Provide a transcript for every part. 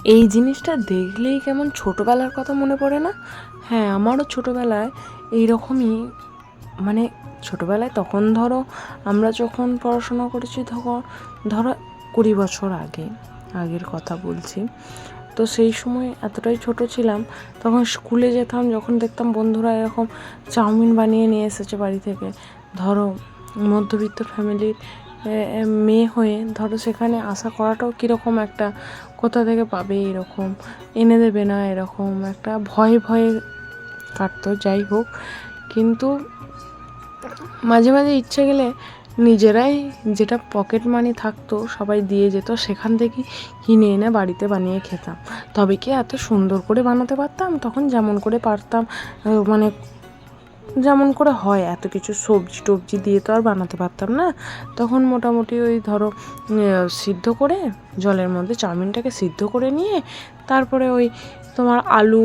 এই জিনিসটা দেখলেই কেমন ছোটোবেলার কথা মনে পড়ে না? হ্যাঁ, আমারও ছোটোবেলায় এইরকমই, মানে ছোটোবেলায় তখন ধরো আমরা যখন পড়াশোনা করেছি তখন ধরো 20 বছর আগের কথা বলছি। তো সেই সময় এতটাই ছোট ছিলাম, তখন স্কুলে যেতাম, যখন দেখতাম বন্ধুরা এরকম চাউমিন বানিয়ে নিয়ে এসেছে বাড়ি থেকে, ধরো মধ্যবিত্ত ফ্যামিলির মেয়ে হয়ে ধরো সেখানে আশা করাটাও কীরকম একটা, কোথা থেকে পাবে এরকম, এনে দেবে না, এরকম একটা ভয়ে ভয়ে কাটতো। যাই হোক, কিন্তু মাঝে মাঝে ইচ্ছে গেলে নিজেরাই যেটা পকেট মানি থাকতো সবাই দিয়ে যেত, সেখান থেকে কিনে এনে বাড়িতে বানিয়ে খেতাম। তবে কি এত সুন্দর করে বানাতে পারতাম? তখন যেমন করে পারতাম, মানে যেমন করে হয়, এত কিছু সবজি টবজি দিয়ে তো আর বানাতে পারতাম না। তখন মোটামুটি ওই ধরো সিদ্ধ করে জলের মধ্যে চাউমিনটাকে সিদ্ধ করে নিয়ে, তারপরে ওই তোমার আলু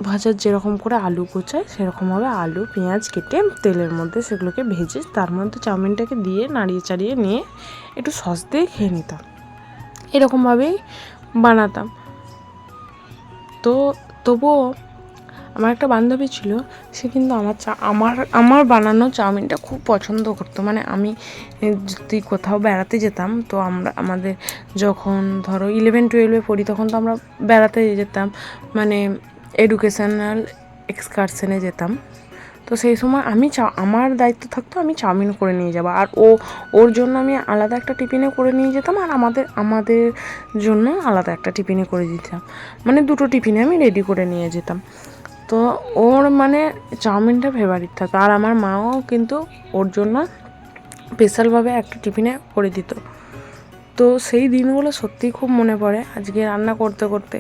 ভাজার যেরকম করে আলু কোচায় সেরকমভাবে আলু পেঁয়াজ কেটে তেলের মধ্যে সেগুলোকে ভেজে তার মধ্যে চাউমিনটাকে দিয়ে নাড়িয়ে চাড়িয়ে নিয়ে একটু সস দিয়ে খেয়ে নিতাম। এরকমভাবেই বানাতাম। তো তবুও আমার একটা বান্ধবী ছিল, সে কিন্তু আমার বানানো চাউমিনটা খুব পছন্দ করতো। মানে আমি যদি কোথাও বেড়াতে যেতাম, তো আমাদের যখন ধরো 11-12 পড়ি, তখন তো আমরা বেড়াতে যেতাম, মানে এডুকেশনাল এক্সকারশনে যেতাম। তো সেই সময় আমার দায়িত্ব থাকতো আমি চাউমিন করে নিয়ে যাবো, আর ওর জন্য আমি আলাদা একটা টিফিনে করে নিয়ে যেতাম, আর আমাদের জন্য আলাদা একটা টিফিনে করে দিতাম। মানে দুটো টিফিনে আমি রেডি করে নিয়ে যেতাম। তো ওর মানে চাউমিনটা ফেভারিট থাকতো, আর আমার মাও কিন্তু ওর জন্য স্পেশালভাবে একটা টিফিনে করে দিত। তো সেই দিনগুলো সত্যিই খুব মনে পড়ে। আজকে রান্না করতে করতে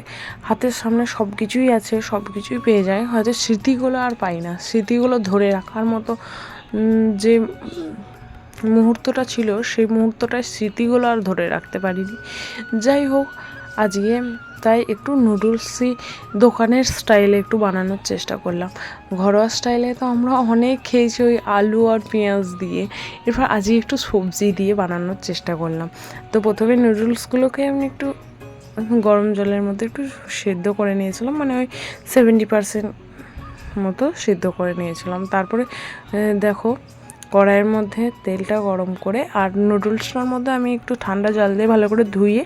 হাতের সামনে সব কিছুই আছে, সব কিছুই পেয়ে যায়, হয়তো স্মৃতিগুলো আর পাই না। স্মৃতিগুলো ধরে রাখার মতো যে মুহূর্তটা ছিল, সেই মুহূর্তটার স্মৃতিগুলো আর ধরে রাখতে পারিনি। যাই হোক, আজকে তাই একটু নুডলসই দোকানের স্টাইলে একটু বানানোর চেষ্টা করলাম। ঘরোয়া স্টাইলে তো আমরা অনেক খেয়েছি ওই আলু আর পেঁয়াজ দিয়ে, এরপর আজকে একটু সবজি দিয়ে বানানোর চেষ্টা করলাম। তো প্রথমে নুডলসগুলোকে আমি একটু গরম জলের মধ্যে একটু সেদ্ধ করে নিয়েছিলাম, মানে ওই 70% মতো সেদ্ধ করে নিয়েছিলাম। তারপরে দেখো কড়াইয়ের মধ্যে তেলটা গরম করে, আর নুডলসটার মধ্যে আমি একটু ঠান্ডা জল দিয়ে ভালো করে ধুয়ে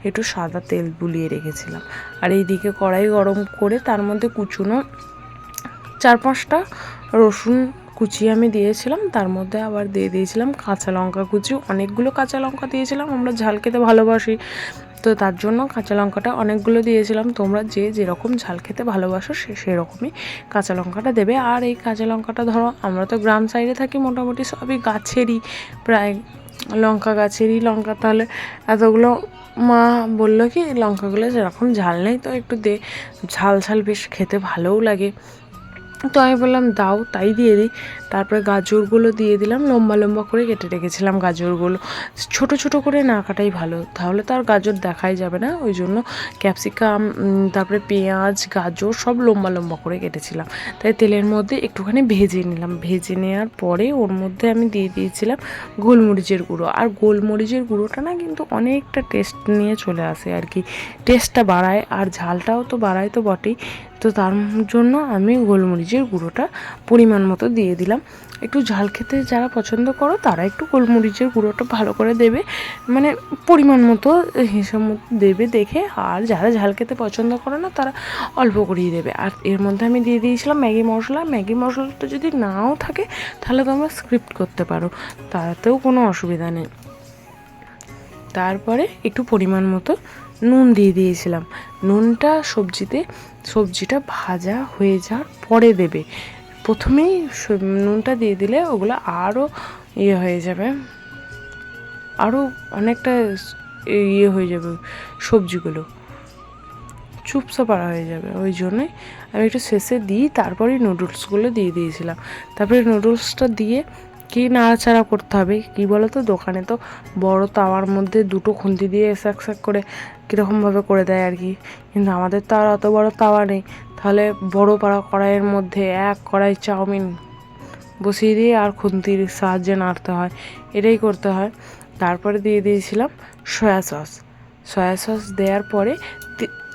একটু সাদা তেল বুলিয়ে রেখেছিলাম। আর এইদিকে কড়াই গরম করে তার মধ্যে কুচুনো 4-5টা রসুন কুচিয়ে আমি দিয়েছিলাম, তার মধ্যে আবার দিয়ে দিয়েছিলাম কাঁচা লঙ্কা কুচি, অনেকগুলো কাঁচা লঙ্কা দিয়েছিলাম, আমরা ঝাল খেতে ভালোবাসি, তো তার জন্য কাঁচা লঙ্কাটা অনেকগুলো দিয়েছিলাম। তোমরা যে যেরকম ঝাল খেতে ভালোবাসো সেরকমই কাঁচা লঙ্কাটা দেবে। আর এই কাঁচা লঙ্কাটা ধরো আমরা তো গ্রাম সাইডে থাকি, মোটামুটি সবই গাছেরই, প্রায় লঙ্কা গাছেরই লঙ্কা, তাহলে এতগুলো মা বললো কি লঙ্কাগুলো সেরকম ঝাল নেই, তো একটু ঝাল ঝাল বেশ খেতে ভালোও লাগে। তো আমি বললাম দাও, তাই দিয়ে দিই। তারপরে গাজরগুলো দিয়ে দিলাম, লম্বা লম্বা করে কেটে রেখেছিলাম গাজরগুলো। ছোট ছোট করে না কাটাই ভালো, তাহলে তো আর গাজর দেখাই যাবে না, ওই জন্য ক্যাপসিকাম, তারপরে পেঁয়াজ গাজর সব লম্বা লম্বা করে কেটেছিলাম। তাই তেলের মধ্যে একটুখানি ভেজে নিলাম, ভেজে নেওয়ার পরে ওর মধ্যে আমি দিয়ে দিয়েছিলাম গোলমরিচের গুঁড়ো। আর গোলমরিচের গুঁড়োটা না কিন্তু অনেকটা টেস্ট নিয়ে চলে আসে আর কি, টেস্টটা বাড়ায়, আর ঝালটাও তো বাড়ায় তো বটেই। তো তার জন্য আমি গোলমরিচের গুঁড়োটা পরিমাণ মতো দিয়ে দিলাম। একটু ঝাল খেতে যারা পছন্দ করো তারা একটু গোলমরিচের গুঁড়োটা ভালো করে দেবে, মানে পরিমাণ মতো হিসাব মতো দেবে দেখে। আর যারা ঝাল খেতে পছন্দ করে না তারা অল্প করেই দেবে। আর এর মধ্যে আমি দিয়ে দিয়েছিলাম ম্যাগি মশলা। ম্যাগি মশলাটা যদি নাও থাকে তাহলে তোমরা স্কিপ করতে পারো, তাতেও কোনো অসুবিধা নেই। তারপরে একটু পরিমাণ মতো নুন দিয়ে দিয়েছিলাম। নুনটা সবজিটা ভাজা হয়ে যাওয়ার পরে দেবে, প্রথমেই নুনটা দিয়ে দিলে ওগুলো আরও হয়ে যাবে, আরও অনেকটা হয়ে যাবে, সবজিগুলো চুপসা পাড়া হয়ে যাবে। ওই জন্যই আমি একটু শেষে দিই, তারপরেই নুডলসগুলো দিয়ে দিয়েছিলাম। তারপরে নুডলসটা দিয়ে কি নাড়াচাড়া করতে হবে, কি বলো তো, দোকানে তো বড় তাওয়ার মধ্যে দুটো খুন্তি দিয়ে এক করে কীরকমভাবে করে দেয় আর কি, কিন্তু আমাদের তো আর অত বড় তাওয়া নেই। তাহলে বড় পাড়া কড়াইয়ের মধ্যে এক কড়াই চাউমিন বসিয়ে দিয়ে আর খুন্তির সাহায্যে নাড়তে হয়, এটাই করতে হয়। তারপরে দিয়ে দিয়েছিলাম সয়া সস দেওয়ার পরে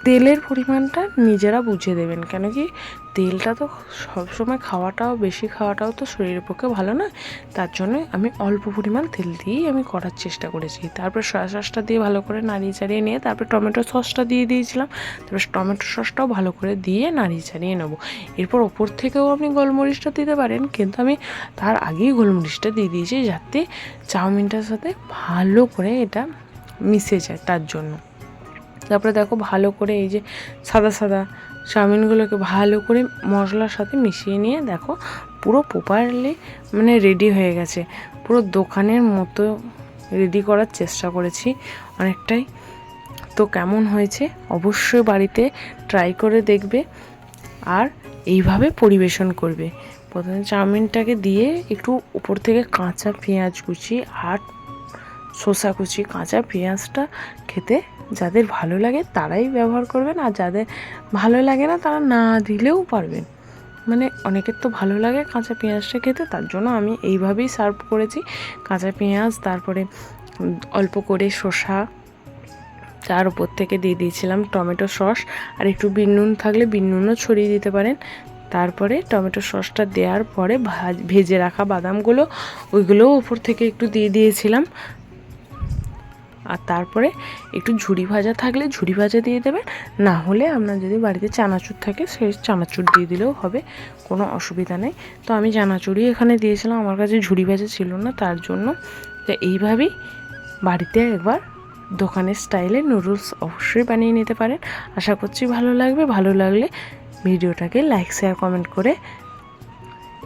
তেলের পরিমাণটা নিজেরা বুঝে দেবেন, কেন কি তেলটা তো সবসময় বেশি খাওয়াটাও তো শরীরের পক্ষে ভালো নয়। তার জন্য আমি অল্প পরিমাণ তেল দিয়েই আমি করার চেষ্টা করেছি। তারপর সয়া সসটা দিয়ে ভালো করে নাড়িয়ে চাড়িয়ে নিয়ে তারপর টমেটো সসটা দিয়ে দিয়েছিলাম। তারপর টমেটো সসটাও ভালো করে দিয়ে নাড়িয়ে চাড়িয়ে নেবো। এরপর ওপর থেকেও আপনি গোলমরিচটা দিতে পারেন, কিন্তু আমি তার আগেই গোলমরিচটা দিয়ে দিয়েছি যাতে চাউমিনটার সাথে ভালো করে এটা মিশে যায় তার জন্য। তারপরে দেখো ভালো করে এই যে সাদা সাদা চাউমিনগুলোকে ভালো করে মশলার সাথে মিশিয়ে নিয়ে দেখো পুরো প্রপারলি মানে রেডি হয়ে গেছে। পুরো দোকানের মতো রেডি করার চেষ্টা করেছি অনেকটাই। তো কেমন হয়েছে অবশ্যই বাড়িতে ট্রাই করে দেখবে আর এইভাবে পরিবেশন করবে। প্রথমে চাউমিনটাকে দিয়ে একটু উপর থেকে কাঁচা পেঁয়াজ কুচি আর শসা কুচি, কাঁচা পেঁয়াজটা খেতে যাদের ভালো লাগে তারাই ব্যবহার করবেন, আর যাদের ভালো লাগে না তারা না দিলেও পারবেন। মানে অনেকের তো ভালো লাগে কাঁচা পেঁয়াজটা খেতে, তার জন্য আমি এইভাবেই সার্ভ করেছি। কাঁচা পেঁয়াজ, তারপরে অল্প করে শসা, তার উপর থেকে দিয়ে দিয়েছিলাম টমেটো সস, আর একটু বিন নুন থাকলে বিন নুনও ছড়িয়ে দিতে পারেন। তারপরে টমেটো সসটা দেওয়ার পরে ভেজে রাখা বাদামগুলো ওইগুলোও উপর থেকে একটু দিয়ে দিয়েছিলাম। আর তারপরে একটু ঝুরি ভাজা থাকলে ঝুরি ভাজা দিয়ে দেবেন, না হলে আপনার যদি বাড়িতে চানাচুর থাকে সেই চানাচুর দিয়ে দিলেও হবে, কোনো অসুবিধা নেই। তো আমি চানাচুরই এখানে দিয়েছিলাম, আমার কাছে ঝুরি ভাজা ছিল না, তার জন্য। তো এইভাবেই বাড়িতে একবার দোকানের স্টাইলে নুডলস অবশ্যই বানিয়ে নিতে পারেন। আশা করছি ভালো লাগবে। ভালো লাগলে ভিডিওটাকে লাইক শেয়ার কমেন্ট করে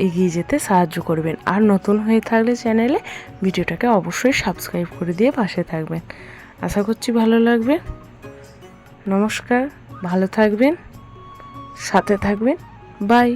এগিয়ে যেতে সাহায্য করবেন। আর নতুন হয়ে থাকলে চ্যানেলে ভিডিওটাকে অবশ্যই সাবস্ক্রাইব করে দিয়ে পাশে থাকবেন। আশা করছি ভালো লাগবে। নমস্কার, ভালো থাকবেন, সাথে থাকবেন, বাই।